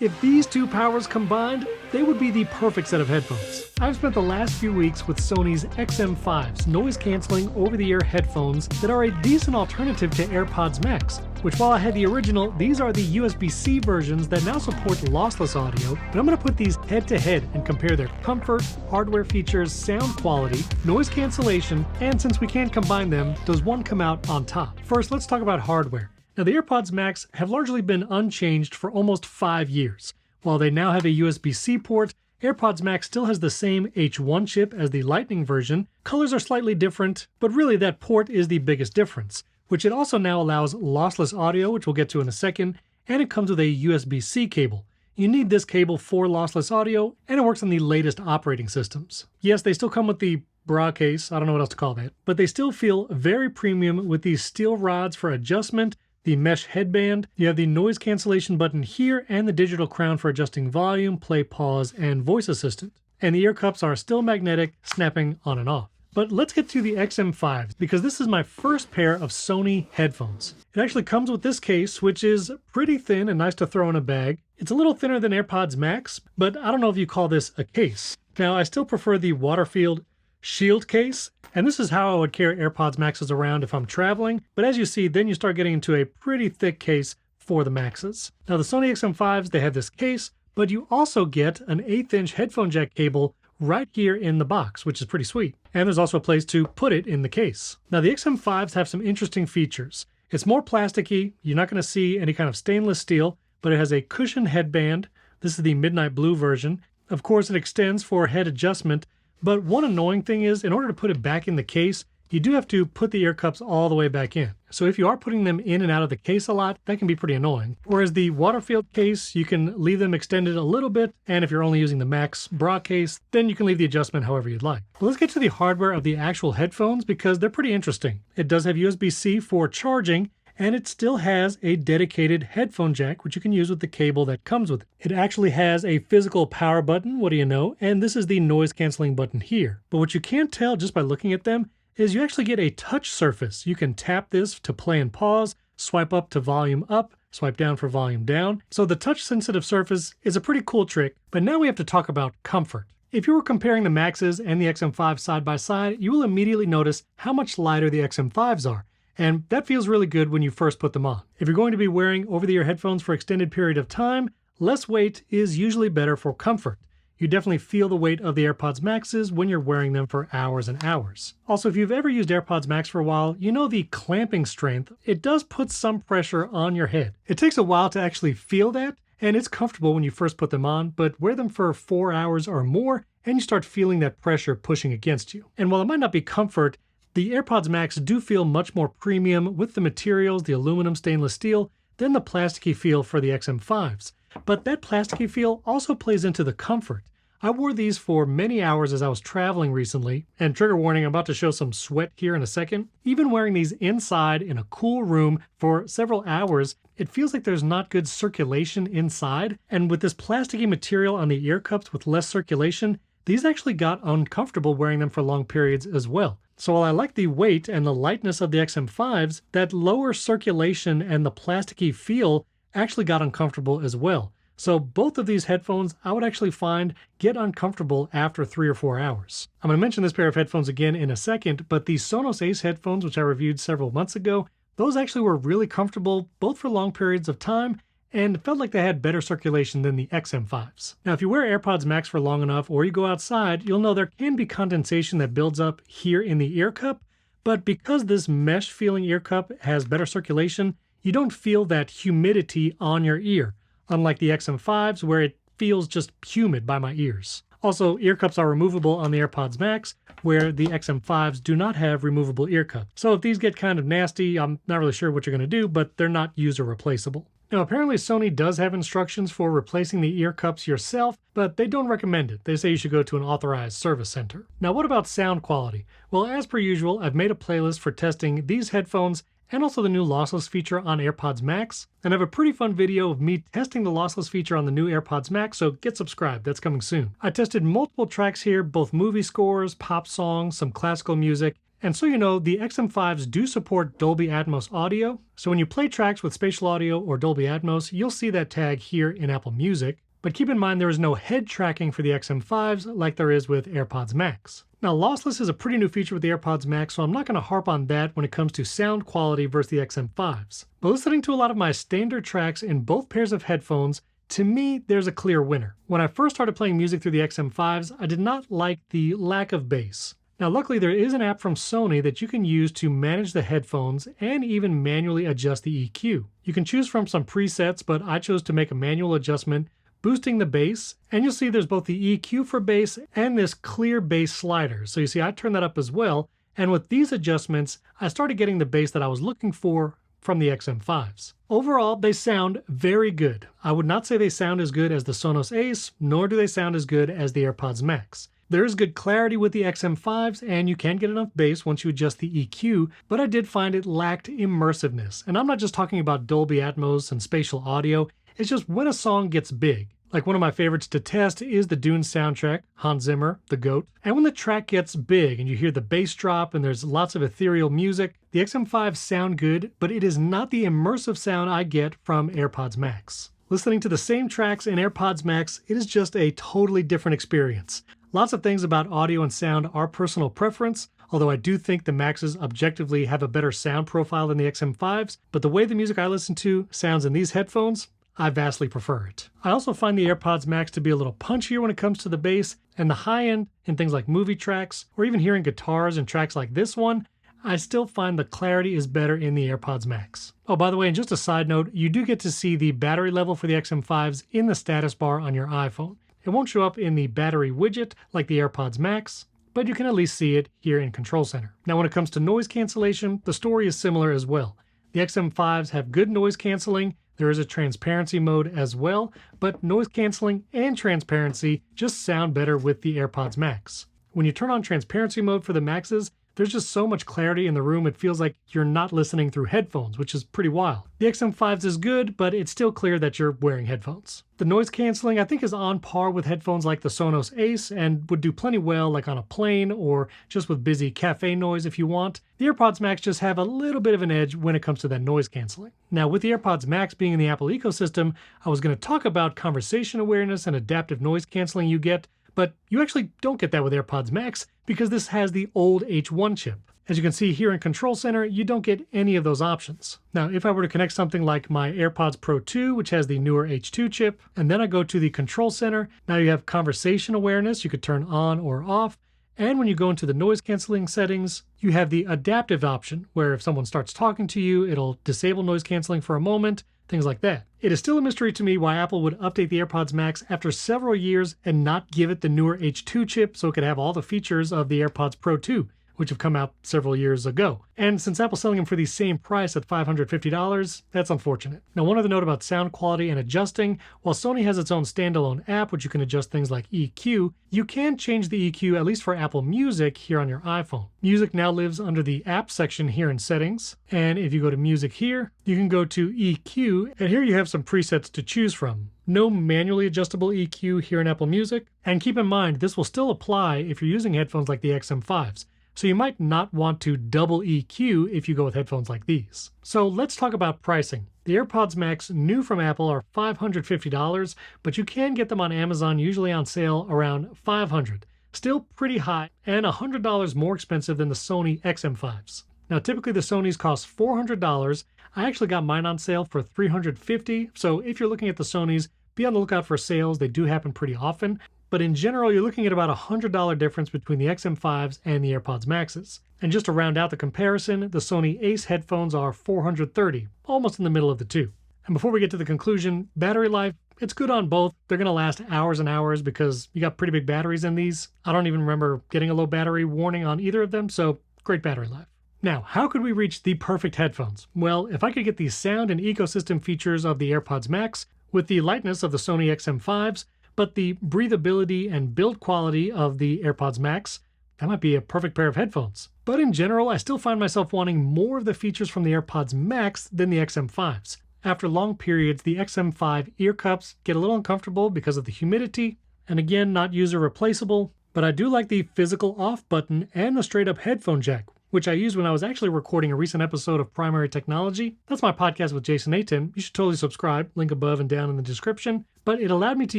If these two powers combined, they would be the perfect set of headphones. I've spent the last few weeks with Sony's XM5's noise-canceling over-the-ear headphones that are a decent alternative to AirPods Max, which while I had the original, these are the USB-C versions that now support lossless audio, but I'm going to put these head-to-head and compare their comfort, hardware features, sound quality, noise cancellation, and since we can't combine them, does one come out on top? First, let's talk about hardware. Now, the AirPods Max have largely been unchanged for almost 5 years. While they now have a USB-C port, AirPods Max still has the same H1 chip as the Lightning version. Colors are slightly different, but really that port is the biggest difference, which it also now allows lossless audio, which we'll get to in a second, and it comes with a USB-C cable. You need this cable for lossless audio, and it works on the latest operating systems. Yes, they still come with the bra case, I don't know what else to call that, but they still feel very premium with these steel rods for adjustment, the mesh headband, you have the noise cancellation button here, and the digital crown for adjusting volume, play, pause, and voice assistant. And the ear cups are still magnetic, snapping on and off. But let's get to the XM5s, because this is my first pair of Sony headphones. It actually comes with this case, which is pretty thin and nice to throw in a bag. It's a little thinner than AirPods Max, but I don't know if you call this a case. Now, I still prefer the WaterField Shield case, and this is how I would carry AirPods Maxes around if I'm traveling, but as you see, then you start getting into a pretty thick case for the Maxes. Now the Sony XM5s, they have this case, but you also get an 1/8" headphone jack cable right here in the box, which is pretty sweet. And there's also a place to put it in the case. Now the XM5s have some interesting features. It's more plasticky, you're not going to see any kind of stainless steel, but it has a cushioned headband. This is the midnight blue version. Of course, it extends for head adjustment, but one annoying thing is, in order to put it back in the case, you do have to put the ear cups all the way back in. So if you are putting them in and out of the case a lot, that can be pretty annoying. Whereas the WaterField case, you can leave them extended a little bit, and if you're only using the Max bra case, then you can leave the adjustment however you'd like. Well, let's get to the hardware of the actual headphones because they're pretty interesting. It does have USB-C for charging, and it still has a dedicated headphone jack, which you can use with the cable that comes with it. It actually has a physical power button, what do you know, and this is the noise canceling button here. But what you can't tell just by looking at them is you actually get a touch surface. You can tap this to play and pause, swipe up to volume up, swipe down for volume down. So the touch sensitive surface is a pretty cool trick, but now we have to talk about comfort. If you were comparing the Maxes and the XM5 side by side, you will immediately notice how much lighter the XM5s are. And that feels really good when you first put them on. If you're going to be wearing over-the-ear headphones for an extended period of time, less weight is usually better for comfort. You definitely feel the weight of the AirPods Maxes when you're wearing them for hours and hours. Also, if you've ever used AirPods Max for a while, you know the clamping strength. It does put some pressure on your head. It takes a while to actually feel that, and it's comfortable when you first put them on, but wear them for 4 hours or more, and you start feeling that pressure pushing against you. And while it might not be comfort, the AirPods Max do feel much more premium with the materials, the aluminum stainless steel, than the plasticky feel for the XM5s. But that plasticky feel also plays into the comfort. I wore these for many hours as I was traveling recently, and trigger warning, I'm about to show some sweat here in a second. Even wearing these inside in a cool room for several hours, it feels like there's not good circulation inside, and with this plasticky material on the ear cups with less circulation, these actually got uncomfortable wearing them for long periods as well. So while I like the weight and the lightness of the XM5s, that lower circulation and the plasticky feel actually got uncomfortable as well. So both of these headphones I would actually find get uncomfortable after 3 or 4 hours. I'm going to mention this pair of headphones again in a second, but the Sonos Ace headphones, which I reviewed several months ago, those actually were really comfortable both for long periods of time and felt like they had better circulation than the XM5s. Now, if you wear AirPods Max for long enough or you go outside, you'll know there can be condensation that builds up here in the ear cup, but because this mesh feeling ear cup has better circulation, you don't feel that humidity on your ear, unlike the XM5s where it feels just humid by my ears. Also, ear cups are removable on the AirPods Max, where the XM5s do not have removable ear cups. So if these get kind of nasty, I'm not really sure what you're going to do, but they're not user replaceable. Now, apparently Sony does have instructions for replacing the ear cups yourself, but they don't recommend it. They say you should go to an authorized service center. Now, what about sound quality? Well, as per usual, I've made a playlist for testing these headphones and also the new lossless feature on AirPods Max. And I have a pretty fun video of me testing the lossless feature on the new AirPods Max, so get subscribed, that's coming soon. I tested multiple tracks here, both movie scores, pop songs, some classical music, And so you know, the XM5s do support Dolby Atmos audio, so when you play tracks with spatial audio or Dolby Atmos, you'll see that tag here in Apple Music. But keep in mind there is no head tracking for the XM5s like there is with AirPods Max. Now, lossless is a pretty new feature with the AirPods Max, so I'm not going to harp on that when it comes to sound quality versus the XM5s. But listening to a lot of my standard tracks in both pairs of headphones, to me, there's a clear winner. When I first started playing music through the XM5s, I did not like the lack of bass. Now, luckily, there is an app from Sony that you can use to manage the headphones and even manually adjust the EQ. You can choose from some presets, but I chose to make a manual adjustment, boosting the bass, and you'll see there's both the EQ for bass and this clear bass slider. So you see, I turned that up as well, and with these adjustments, I started getting the bass that I was looking for from the XM5s. Overall, they sound very good. I would not say they sound as good as the Sonos Ace, nor do they sound as good as the AirPods Max. There is good clarity with the XM5s, and you can get enough bass once you adjust the EQ, but I did find it lacked immersiveness. And I'm not just talking about Dolby Atmos and spatial audio, it's just when a song gets big. Like one of my favorites to test is the Dune soundtrack, Hans Zimmer, the GOAT. And when the track gets big and you hear the bass drop and there's lots of ethereal music, the XM5s sound good, but it is not the immersive sound I get from AirPods Max. Listening to the same tracks in AirPods Max, it is just a totally different experience. Lots of things about audio and sound are personal preference, although I do think the Maxes objectively have a better sound profile than the XM5s, but the way the music I listen to sounds in these headphones, I vastly prefer it. I also find the AirPods Max to be a little punchier when it comes to the bass, and the high end in things like movie tracks, or even hearing guitars in tracks like this one, I still find the clarity is better in the AirPods Max. Oh, by the way, and just a side note, you do get to see the battery level for the XM5s in the status bar on your iPhone. It won't show up in the battery widget like the AirPods Max, but you can at least see it here in Control Center. Now, when it comes to noise cancellation, the story is similar as well. The XM5s have good noise canceling. There is a transparency mode as well, but noise canceling and transparency just sound better with the AirPods Max. When you turn on transparency mode for the Maxes, there's just so much clarity in the room it feels like you're not listening through headphones, which is pretty wild. The XM5s is good, but it's still clear that you're wearing headphones. The noise canceling I think is on par with headphones like the Sonos Ace and would do plenty well like on a plane or just with busy cafe noise if you want. The AirPods Max just have a little bit of an edge when it comes to that noise canceling. Now with the AirPods Max being in the Apple ecosystem, I was going to talk about conversation awareness and adaptive noise canceling you get, but you actually don't get that with AirPods Max because this has the old H1 chip. As you can see here in Control Center, you don't get any of those options. Now, if I were to connect something like my AirPods Pro 2, which has the newer H2 chip, and then I go to the Control Center, now you have conversation awareness you could turn on or off. And when you go into the noise canceling settings, you have the adaptive option where if someone starts talking to you, it'll disable noise canceling for a moment, things like that. It is still a mystery to me why Apple would update the AirPods Max after several years and not give it the newer H2 chip so it could have all the features of the AirPods Pro 2, which have come out several years ago. And since Apple's selling them for the same price at $550, that's unfortunate. Now, one other note about sound quality and adjusting, while Sony has its own standalone app, which you can adjust things like EQ, you can change the EQ, at least for Apple Music, here on your iPhone. Music now lives under the app section here in settings. And if you go to music here, you can go to EQ, and here you have some presets to choose from. No manually adjustable EQ here in Apple Music. And keep in mind, this will still apply if you're using headphones like the XM5s. So you might not want to double EQ if you go with headphones like these. So let's talk about pricing. The AirPods Max new from Apple are $550, but you can get them on Amazon usually on sale around $500. Still pretty high and $100 more expensive than the Sony XM5s. Now typically the Sonys cost $400. I actually got mine on sale for $350. So if you're looking at the Sonys, be on the lookout for sales. They do happen pretty often. But in general, you're looking at about a $100 difference between the XM5s and the AirPods Maxes. And just to round out the comparison, the Sony Ace headphones are $430, almost in the middle of the two. And before we get to the conclusion, battery life, it's good on both. They're going to last hours and hours because you got pretty big batteries in these. I don't even remember getting a low battery warning on either of them, so great battery life. Now, how could we reach the perfect headphones? Well, if I could get the sound and ecosystem features of the AirPods Max with the lightness of the Sony XM5s, but the breathability and build quality of the AirPods Max, that might be a perfect pair of headphones. But in general, I still find myself wanting more of the features from the AirPods Max than the XM5s. After long periods, the XM5 ear cups get a little uncomfortable because of the humidity, and again, not user replaceable, but I do like the physical off button and the straight up headphone jack, which I used when I was actually recording a recent episode of Primary Technology. That's my podcast with Jason Aten. You should totally subscribe, link above and down in the description. But it allowed me to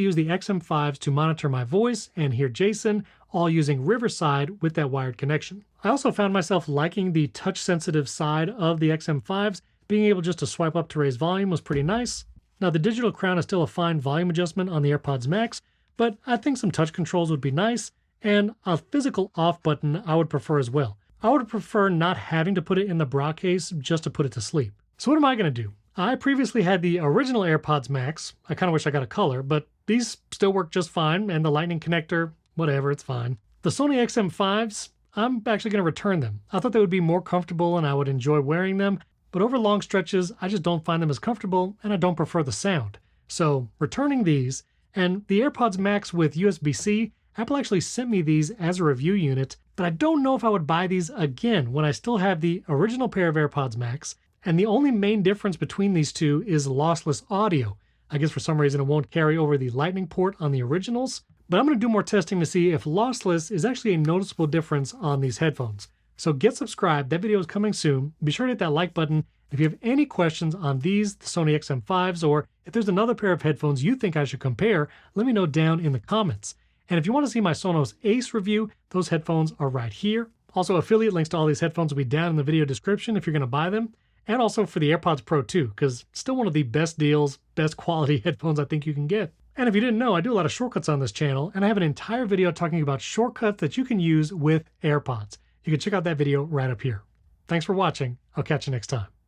use the XM5s to monitor my voice and hear Jason, all using Riverside with that wired connection. I also found myself liking the touch-sensitive side of the XM5s. Being able just to swipe up to raise volume was pretty nice. Now, the digital crown is still a fine volume adjustment on the AirPods Max, but I think some touch controls would be nice, and a physical off button I would prefer as well. I would prefer not having to put it in the bra case just to put it to sleep. So what am I going to do? I previously had the original AirPods Max. I kind of wish I got a color, but these still work just fine, and the lightning connector, whatever, it's fine. The Sony XM5s, I'm actually going to return them. I thought they would be more comfortable and I would enjoy wearing them, but over long stretches, I just don't find them as comfortable and I don't prefer the sound. So returning these, and the AirPods Max with USB-C, Apple actually sent me these as a review unit, but I don't know if I would buy these again when I still have the original pair of AirPods Max, and the only main difference between these two is lossless audio. I guess for some reason it won't carry over the Lightning port on the originals, but I'm going to do more testing to see if lossless is actually a noticeable difference on these headphones. So get subscribed, that video is coming soon. Be sure to hit that like button. If you have any questions on these, the Sony XM5s, or if there's another pair of headphones you think I should compare, let me know down in the comments. And if you want to see my Sonos Ace review, those headphones are right here. Also, affiliate links to all these headphones will be down in the video description if you're going to buy them. And also for the AirPods Pro too, because still one of the best deals, best quality headphones I think you can get. And if you didn't know, I do a lot of shortcuts on this channel, and I have an entire video talking about shortcuts that you can use with AirPods. You can check out that video right up here. Thanks for watching. I'll catch you next time.